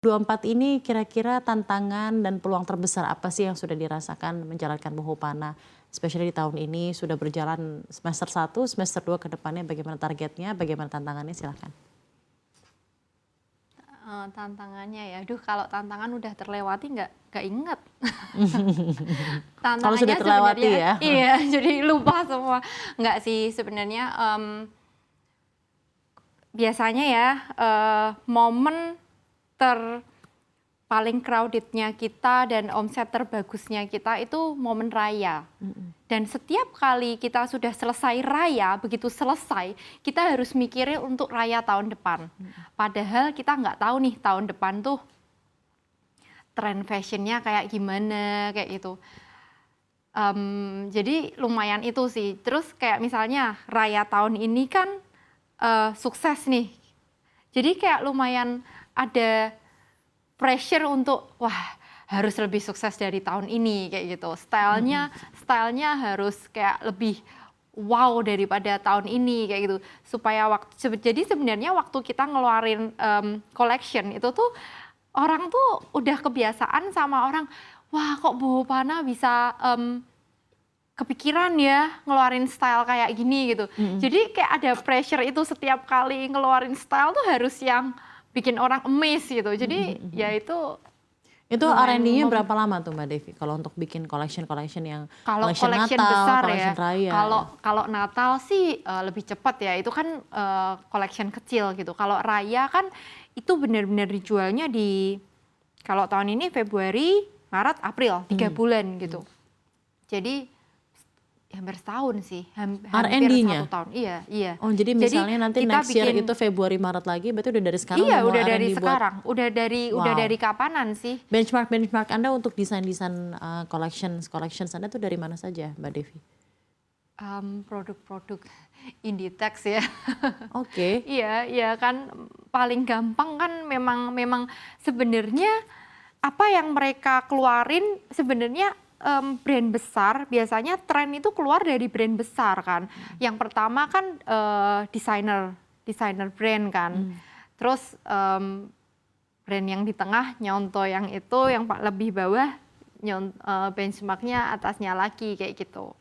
2024 ini kira-kira tantangan dan peluang terbesar apa sih yang sudah dirasakan menjalankan Bohopana? Especially di tahun ini sudah berjalan semester 1, semester 2 ke depannya bagaimana targetnya, bagaimana tantangannya silahkan. Tantangannya ya, aduh kalau tantangan udah terlewati nggak inget. Kalau sudah Tantangannya terlewati sebenarnya, ya. iya jadi lupa semua. Nggak sih sebenarnya biasanya ya momen paling crowdednya kita dan omset terbagusnya kita itu momen raya. Dan setiap kali kita sudah selesai raya, begitu selesai, kita harus mikirin untuk raya tahun depan. Padahal kita nggak tahu nih tahun depan tuh tren fashionnya kayak gimana, kayak gitu. Jadi lumayan itu sih. Terus kayak misalnya raya tahun ini kan sukses nih. Jadi kayak lumayan ada pressure untuk wah harus lebih sukses dari tahun ini kayak gitu. Stylenya harus kayak lebih wow daripada tahun ini kayak gitu. Supaya jadi sebenarnya waktu kita ngeluarin collection itu tuh orang tuh udah kebiasaan sama orang, wah kok Bohopana bisa kepikiran ya ngeluarin style kayak gini gitu. Jadi kayak ada pressure itu setiap kali ngeluarin style tuh harus yang bikin orang amazed gitu. Jadi ya itu R&D-nya berapa lama tuh Mbak Devi kalau untuk bikin collection yang kalau collection collection Natal, besar collection ya. raya? Kalau Natal sih lebih cepat ya. Itu kan collection kecil gitu. Kalau raya kan itu benar-benar dijualnya di kalau tahun ini Februari, Maret, April, 3 bulan gitu. Jadi hampir setahun sih, hampir 1 tahun. Iya. Oh jadi misalnya nanti next year itu Februari Maret lagi, berarti udah dari sekarang iya, udah dari R&D sekarang, buat, udah dari kapanan sih? benchmark Anda untuk desain collection Anda tuh dari mana saja Mbak Devi? Produk-produk Inditex ya. Oke. Iya kan paling gampang kan memang sebenarnya apa yang mereka keluarin sebenarnya brand besar biasanya tren itu keluar dari brand besar kan. Yang pertama kan desainer brand kan. Terus brand yang di tengah nyontoh yang itu, yang lebih bawah benchmarknya atasnya lagi kayak gitu.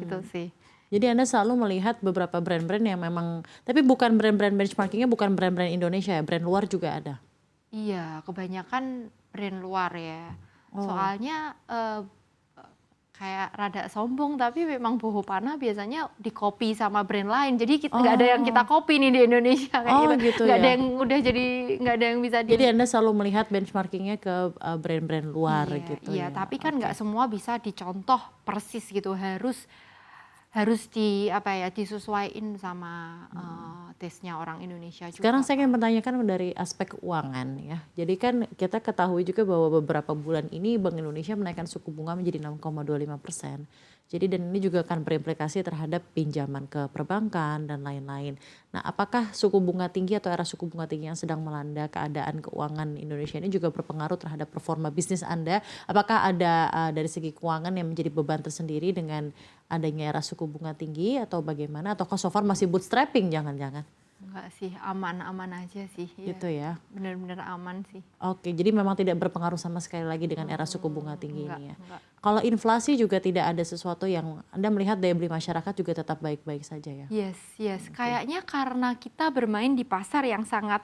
Gitu sih. Jadi Anda selalu melihat beberapa brand-brand yang memang, tapi bukan brand-brand benchmarkingnya bukan brand-brand Indonesia ya, brand luar juga ada? Iya, kebanyakan brand luar ya. Soalnya kayak rada sombong, tapi memang Bohopana biasanya di-copy sama brand lain. Jadi nggak ada yang kita copy nih di Indonesia kayak gitu. Nggak ada yang nggak ada yang bisa Jadi Anda selalu melihat benchmarkingnya ke brand-brand luar gitu ya? Iya, tapi kan nggak semua bisa dicontoh persis gitu. Harus disesuaikan sama taste-nya orang Indonesia juga. Sekarang saya ingin menanyakan dari aspek keuangan ya. Jadi kan kita ketahui juga bahwa beberapa bulan ini Bank Indonesia menaikkan suku bunga menjadi 6,25%. Jadi dan ini juga akan berimplikasi terhadap pinjaman ke perbankan dan lain-lain. Nah, apakah suku bunga tinggi atau era suku bunga tinggi yang sedang melanda keadaan keuangan Indonesia ini juga berpengaruh terhadap performa bisnis Anda? Apakah ada dari segi keuangan yang menjadi beban tersendiri dengan adanya era suku bunga tinggi atau bagaimana? Atau so far masih bootstrapping jangan-jangan? Enggak sih, aman-aman aja sih. Gitu ya? Benar-benar aman sih. Oke, jadi memang tidak berpengaruh sama sekali lagi dengan era suku bunga tinggi ini ya? Enggak. Kalau inflasi juga tidak ada sesuatu yang Anda melihat daya beli masyarakat juga tetap baik-baik saja ya? Yes. Kayaknya karena kita bermain di pasar yang sangat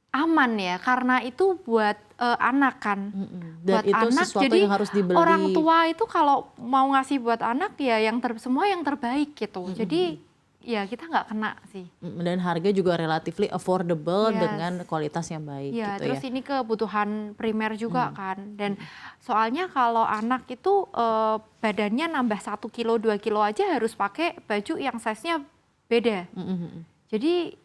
aman ya, karena itu buat anak kan. Dan buat itu anak, sesuatu jadi yang harus dibeli. Orang tua itu kalau mau ngasih buat anak ya semua yang terbaik gitu. Jadi ya kita nggak kena sih. Dan harga juga relatively affordable dengan kualitas yang baik gitu terus ya. ini kebutuhan primer juga kan. Dan soalnya kalau anak itu badannya nambah 1 kilo 2 kilo aja harus pakai baju yang size-nya beda. Jadi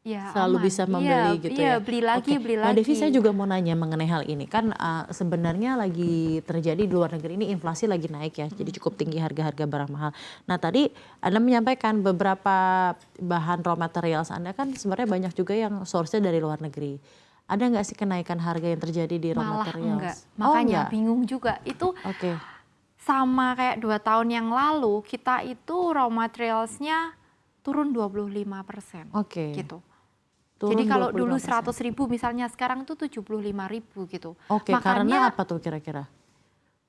ya selalu aman. bisa membeli gitu ya. Beli lagi. Mbak Devi, saya juga mau nanya mengenai hal ini. Kan sebenarnya lagi terjadi di luar negeri ini inflasi lagi naik ya. Jadi cukup tinggi harga-harga barang mahal. Nah tadi Anda menyampaikan beberapa bahan raw materials Anda kan sebenarnya banyak juga yang source-nya dari luar negeri. Ada nggak sih kenaikan harga yang terjadi di raw materials? Enggak. Makanya bingung juga. Itu sama kayak 2 tahun yang lalu kita itu raw materials-nya turun 25%. Gitu. Jadi Turun kalau dulu 25%. 100.000 misalnya, sekarang tuh 75.000 gitu. Oke, karena apa tuh kira-kira?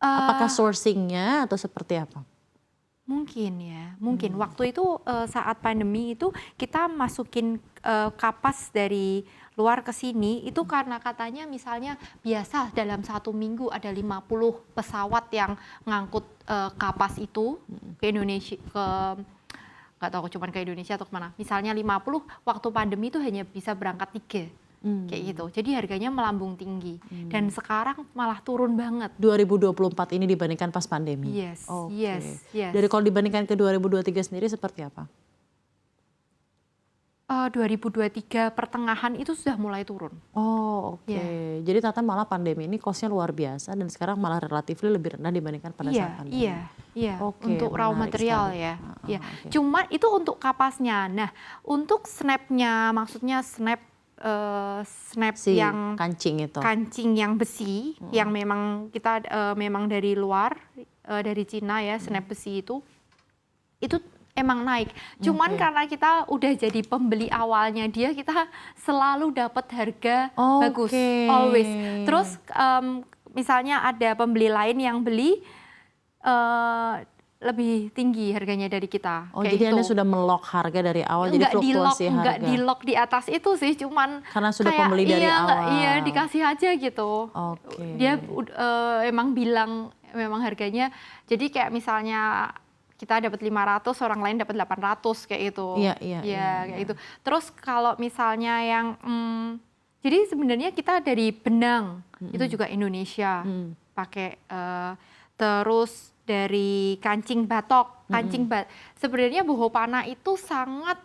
Apakah eh sourcing-nya atau seperti apa? Mungkin ya, mungkin. Waktu itu saat pandemi itu kita masukin kapas dari luar ke sini itu karena katanya misalnya biasa dalam 1 minggu ada 50 pesawat yang ngangkut kapas itu ke Indonesia, nggak tahu cuman ke Indonesia atau kemana. Misalnya 50, waktu pandemi itu hanya bisa berangkat 3 kayak gitu. Jadi harganya melambung tinggi dan sekarang malah turun banget. 2024 ini dibandingkan pas pandemi? Yes, Oke. yes, yes. Dari kalau dibandingkan ke 2023 sendiri seperti apa? 2023 pertengahan itu sudah mulai turun. Oh, oke. Iya. Jadi ternyata malah pandemi ini cost-nya luar biasa dan sekarang malah relatif lebih rendah dibandingkan pada saat pandemi. Iya. Oke, Untuk raw menarik material sekali. ya. Iya. Oke. Cuma itu untuk kapasnya. Nah, untuk snapnya, maksudnya snap Si yang kancing itu. kancing yang besi, yang memang kita memang dari luar, dari Cina ya, snap besi itu emang naik. Cuman Oke. karena kita udah jadi pembeli awalnya dia, kita selalu dapat harga bagus, Oke. always. Terus misalnya ada pembeli lain yang beli lebih tinggi harganya dari kita. Oh, kayak jadi gitu. Anda sudah melok harga dari awal, jadi fluktuasi Nggak harga. di lock di atas itu sih, cuman Karena sudah kayak, pembeli dari awal. Iya, dikasih aja gitu. Oke. Dia emang bilang memang harganya. Jadi kayak misalnya kita dapat 500, orang lain dapat 800 kayak gitu. Iya, Kayak gitu. Terus kalau misalnya yang jadi sebenarnya kita dari benang itu juga Indonesia pakai, terus dari kancing batok, sebenarnya boho panah itu sangat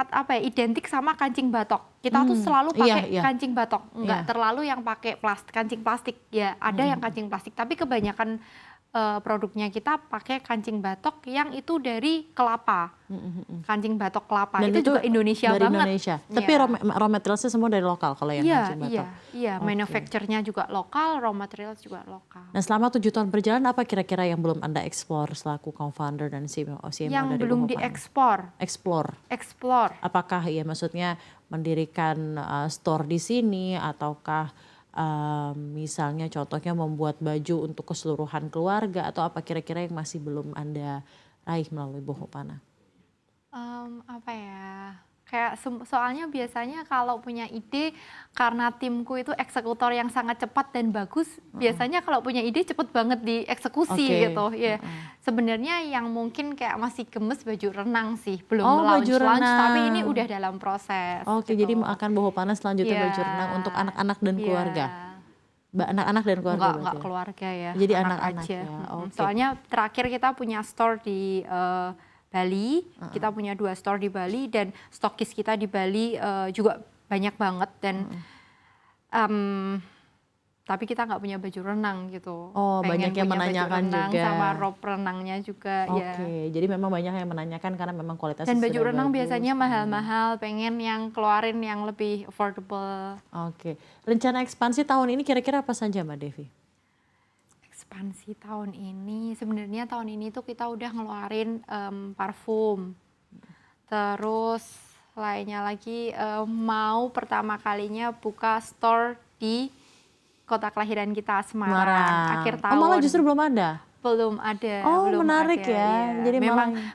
apa ya, identik sama kancing batok. Kita tuh selalu pakai kancing batok, nggak terlalu yang pakai kancing plastik. Ya ada yang kancing plastik, tapi kebanyakan produknya kita pakai kancing batok yang itu dari kelapa, kancing batok kelapa. Dan itu juga Indonesia dari banget. Indonesia. Tapi raw materialsnya semua dari lokal kalau yang kancing batok. Iya, manufacture-nya juga lokal, raw materials juga lokal. Nah, selama 7 tahun berjalan, apa kira-kira yang belum Anda explore selaku co-founder dan CMO Yang dari belum Boho Panah? diekspor. Explore. Apakah ya maksudnya mendirikan store di sini ataukah misalnya contohnya membuat baju untuk keseluruhan keluarga, atau apa kira-kira yang masih belum Anda raih melalui Boho Panah? Apa ya? Kayak soalnya biasanya kalau punya ide, karena timku itu eksekutor yang sangat cepat dan bagus, biasanya kalau punya ide cepet banget dieksekusi gitu ya. Sebenarnya yang mungkin kayak masih gemes baju renang sih, belum launch, tapi ini udah dalam proses. Oke, gitu. jadi akan Boho Panah selanjutnya baju renang untuk anak-anak dan keluarga. Anak dan keluarga Enggak keluarga ya. Jadi anak-anak aja. ya. Okay. Soalnya terakhir kita punya store di Bali, kita punya 2 store di Bali, dan stokis kita di Bali juga banyak banget, dan tapi kita nggak punya baju renang gitu. Oh, banyak yang menanyakan baju renang juga. sama robe renangnya juga. Oke, jadi memang banyak yang menanyakan karena memang kualitasnya dan baju sudah renang bagus. biasanya mahal-mahal, pengen yang keluarin yang lebih affordable. Oke, rencana ekspansi tahun ini kira-kira apa saja Mbak Devi? Ekspansi tahun ini, sebenarnya tahun ini tuh kita udah ngeluarin parfum. Terus lainnya lagi mau pertama kalinya buka store di kota kelahiran kita, Semarang. Akhir tahun. Oh, malah justru belum ada? Belum ada. Oh, belum menarik ada, ya. Jadi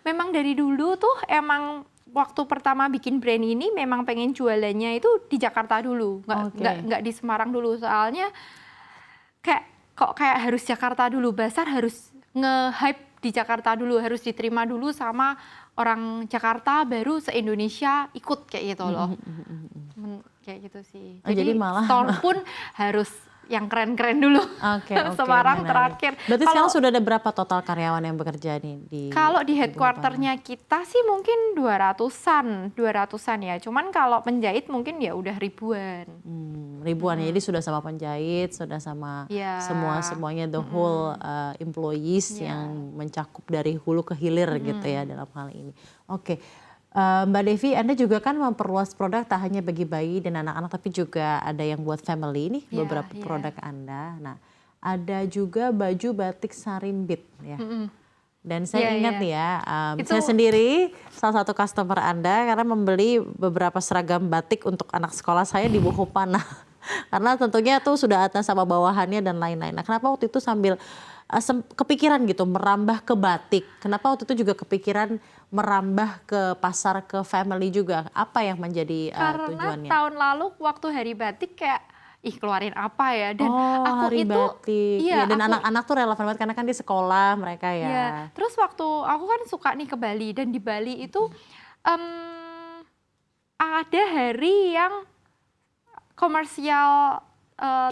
memang dari dulu tuh emang waktu pertama bikin brand ini memang pengen jualannya itu di Jakarta dulu, nggak di Semarang dulu, soalnya kayak harus Jakarta dulu, Basar harus nge-hype di Jakarta dulu, harus diterima dulu sama orang Jakarta, baru se-Indonesia ikut kayak gitu loh. Kayak gitu sih. Jadi malah store pun harus yang keren-keren dulu. Oke, Semarang menarik. terakhir. Berarti sekarang sudah ada berapa total karyawan yang bekerja nih di? Kalau di headquarternya kita sih mungkin 200-an ya. Cuman kalau penjahit mungkin ya udah ribuan. Ribuan ya, jadi sudah sama penjahit, sudah sama semuanya the whole employees yang mencakup dari hulu ke hilir gitu ya dalam hal ini. Oke. Mbak Devi, Anda juga kan memperluas produk tak hanya bagi bayi dan anak-anak, tapi juga ada yang buat family nih, beberapa produk Anda. Nah, ada juga baju batik sarimbit ya. Dan saya Iya, ingat iya. nih ya, Itu saya sendiri salah satu customer Anda karena membeli beberapa seragam batik untuk anak sekolah saya di Buhupana. Karena tentunya tuh sudah atas sama bawahannya dan lain-lain. Nah, kenapa waktu itu sambil kepikiran gitu merambah ke batik? Kenapa waktu itu juga kepikiran merambah ke pasar ke family juga? Apa yang menjadi karena tujuannya? tahun lalu waktu Hari Batik kayak, ih keluarin apa ya, dan Oh, aku Hari itu Batik. Ya, iya dan aku anak-anak tuh relevan banget karena kan di sekolah mereka ya ya. terus waktu aku kan suka nih ke Bali, dan di Bali itu em, ada hari yang komersial,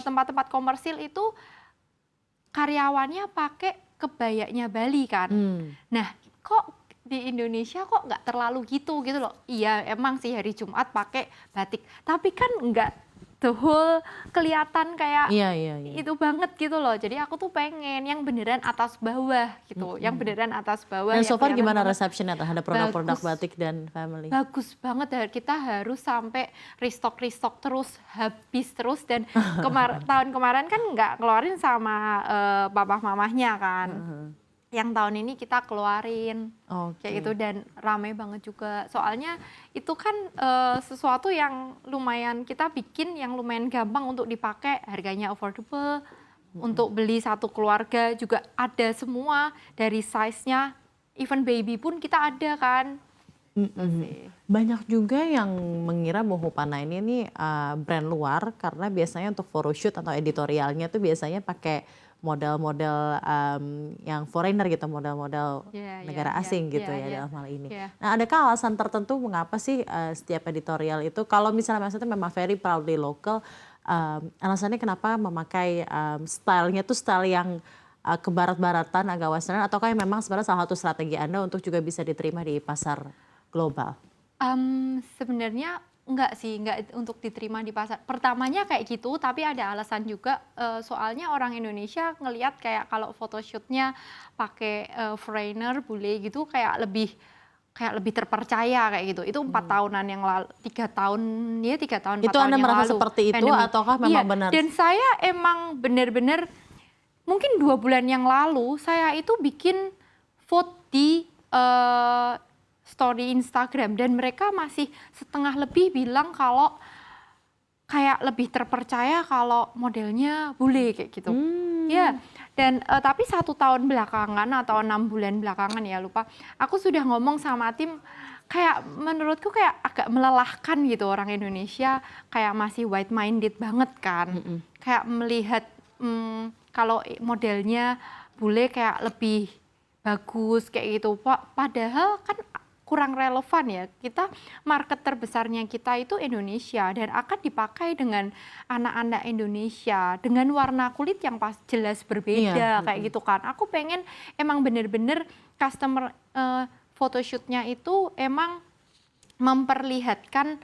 tempat-tempat komersil itu karyawannya pakai kebayanya Bali kan. Hmm. Nah, kok di Indonesia kok nggak terlalu gitu gitu loh. Iya, emang sih hari Jumat pakai batik, tapi kan nggak the whole kelihatan kayak Iya, iya, iya. itu banget gitu loh. Jadi aku tuh pengen yang beneran atas bawah gitu, yang beneran atas bawah Dan yang so far kelihatan gimana banget. receptionnya terhadap produk-produk Bagus, batik dan family? bagus banget ya. Kita harus sampai restock terus, habis terus, dan tahun kemarin kan nggak keluarin sama papa mamahnya kan. Heeh. Yang tahun ini kita keluarin Oke. kayak gitu, dan rame banget juga. Soalnya itu kan sesuatu yang lumayan kita bikin yang lumayan gampang untuk dipakai, harganya affordable. Untuk beli satu keluarga juga ada semua dari size-nya, even baby pun kita ada kan. Gitu sih. Banyak juga yang mengira Buhupana ini nih brand luar karena biasanya untuk photoshoot atau editorialnya tuh biasanya pakai model-model yang foreigner gitu, model-model Iya, iya, negara iya, asing gitu iya, ya iya, dalam hal ini. iya. Nah, adakah alasan tertentu mengapa sih setiap editorial itu kalau misalnya maksudnya memang very proudly local, alasannya kenapa memakai stylenya tuh style yang ke barat-baratan agak western ataukah yang memang sebenarnya salah satu strategi Anda untuk juga bisa diterima di pasar global? Sebenarnya enggak sih, enggak untuk diterima di pasar. Pertamanya kayak gitu, tapi ada alasan juga, soalnya orang Indonesia ngelihat kayak kalau photoshoot-nya pakai foreigner bule gitu kayak lebih terpercaya kayak gitu. Itu 4 tahunan yang lalu, 3 tahun, ya 3 tahun, 4 Itu tahun Anda yang merasa lalu seperti itu pandemi. ataukah Iya, memang benar? dan saya emang bener-bener mungkin 2 bulan yang lalu saya itu bikin vote di story Instagram, dan mereka masih setengah lebih bilang kalau kayak lebih terpercaya kalau modelnya bule kayak gitu. Ya, dan tapi 1 tahun belakangan atau 6 bulan belakangan ya lupa, aku sudah ngomong sama tim kayak menurutku kayak agak melelahkan gitu, orang Indonesia kayak masih white minded banget kan. Kayak melihat kalau modelnya bule kayak lebih bagus kayak gitu. Padahal kan kurang relevan ya. Kita market terbesarnya kita itu Indonesia, dan akan dipakai dengan anak-anak Indonesia dengan warna kulit yang pas jelas berbeda Iya. kayak gitu kan. Aku pengen emang bener-bener customer photoshootnya itu emang memperlihatkan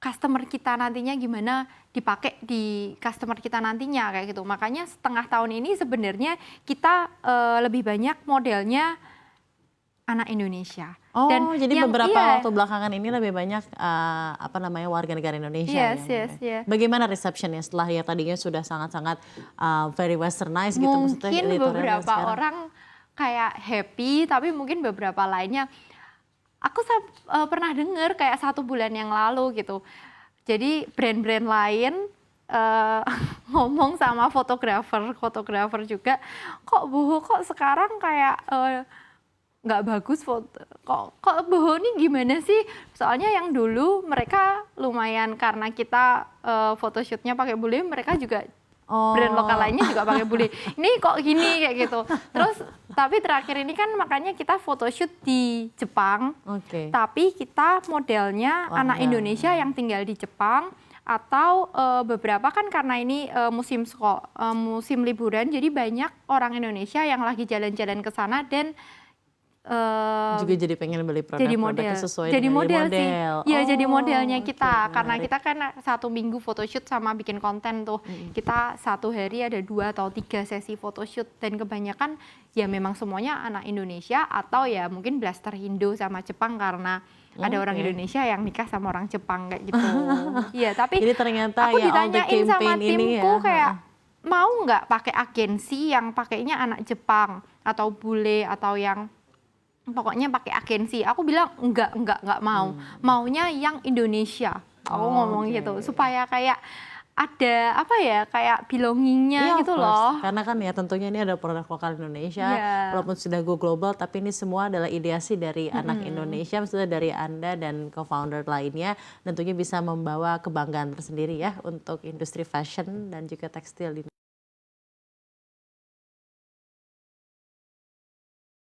customer kita nantinya gimana dipakai di customer kita nantinya kayak gitu. Makanya setengah tahun ini sebenarnya kita lebih banyak modelnya anak Indonesia. Oh, Dan jadi yang beberapa iya, waktu belakangan ini lebih banyak apa namanya warga negara Indonesia yes, yang yes, mulai. yes. Bagaimana receptionnya setelah yang tadinya sudah sangat-sangat very westernized gitu maksudnya Mungkin editorial dan beberapa sekarang? orang kayak happy, tapi mungkin beberapa lainnya aku pernah dengar kayak 1 bulan yang lalu gitu. Jadi brand-brand lain ngomong sama fotografer juga, kok sekarang kayak nggak bagus foto, kok Boho nih gimana sih? Soalnya yang dulu mereka lumayan, karena kita photoshootnya pakai bule, mereka juga brand lokal Oh, lainnya juga pakai bule. Ini kok gini kayak gitu. Terus tapi terakhir ini kan makanya kita photoshoot di Jepang, oke. tapi kita modelnya anak Warga. Indonesia yang tinggal di Jepang, atau beberapa kan karena ini musim liburan, jadi banyak orang Indonesia yang lagi jalan-jalan ke sana dan Juga jadi pengen beli jadi produk-produknya model, sesuai jadi dengan model sih, iya jadi Oh, modelnya oke, kita, karena menarik. kita kan 1 minggu photoshoot sama bikin konten tuh, kita 1 hari ada 2 atau 3 sesi photoshoot, dan kebanyakan ya memang semuanya anak Indonesia atau ya mungkin blaster Indo sama Jepang, karena ada orang Oke. Indonesia yang nikah sama orang Jepang kayak gitu. Iya, tapi Jadi ternyata aku ya all the ditanyain sama campaign ini timku ya. kayak mau nggak pakai agensi yang pakainya anak Jepang. atau bule atau yang pokoknya pakai agensi. Aku bilang enggak mau. Maunya yang Indonesia. Aku ngomong gitu supaya kayak ada apa ya, kayak belongingnya Iya, gitu of course. loh. Karena kan ya tentunya ini ada produk lokal Indonesia, Iya. walaupun sudah go global, tapi ini semua adalah ideasi dari anak Indonesia, maksudnya dari Anda dan co-founder lainnya, tentunya bisa membawa kebanggaan tersendiri ya untuk industri fashion dan juga tekstil di